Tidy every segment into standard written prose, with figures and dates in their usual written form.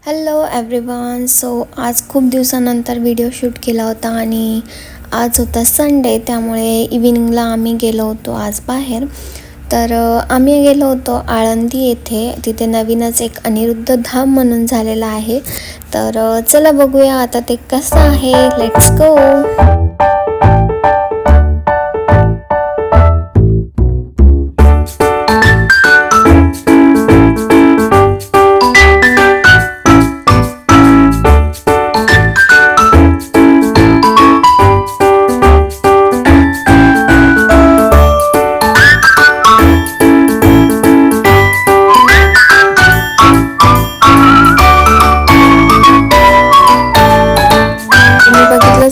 Hello everyone. आज खूप दिवसानंतर व्हिडिओ शूट केला होता आणि आज होता संडे, त्यामुळे इव्हिनिंगला आम्ही गेलो होतो आज बाहेर. तर आम्ही गेलो होतो आळंदी येथे. तिथे नवीनच एक अनिरुद्ध धाम म्हणून झालेला आहे. तर चला बघूया आता ते कसं आहे. Let's go.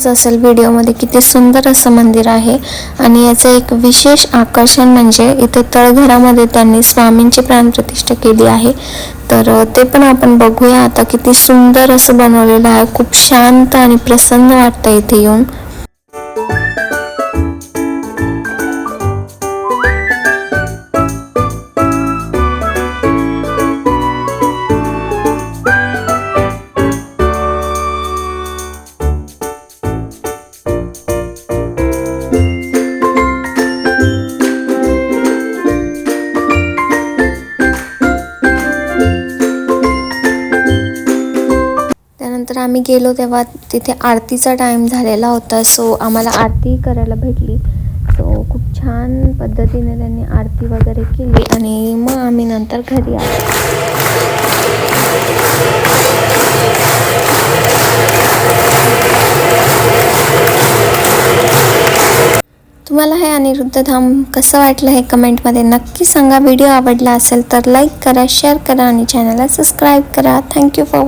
असेल व्हिडिओमध्ये किती सुंदर असं मंदिर आहे. आणि याचं एक विशेष आकर्षण म्हणजे इथे तळघरामध्ये त्यांनी स्वामींची प्राणप्रतिष्ठा केली आहे. तर ते पण आपण बघूया आता. किती सुंदर असं बनवलेलं आहे. खूप शांत आणि प्रसन्न वाटतं इथे येऊन. त्यानंतर आम्ही गेलो तेव्हा तिथे आरतीचा टाइम झालेला होता. आम्हाला आरती करायला भेटली. खूप छान पद्धतीने त्यांनी आरती वगैरे केली आणि मग आम्ही नंतर घरी आलो. तुम्हाला हे अनिरुद्ध धाम कसं वाटलं हे कमेंटमध्ये नक्की सांगा. व्हिडिओ आवडला असेल तर लाईक करा, शेअर करा आणि चॅनलला सबस्क्राईब करा. Thank you for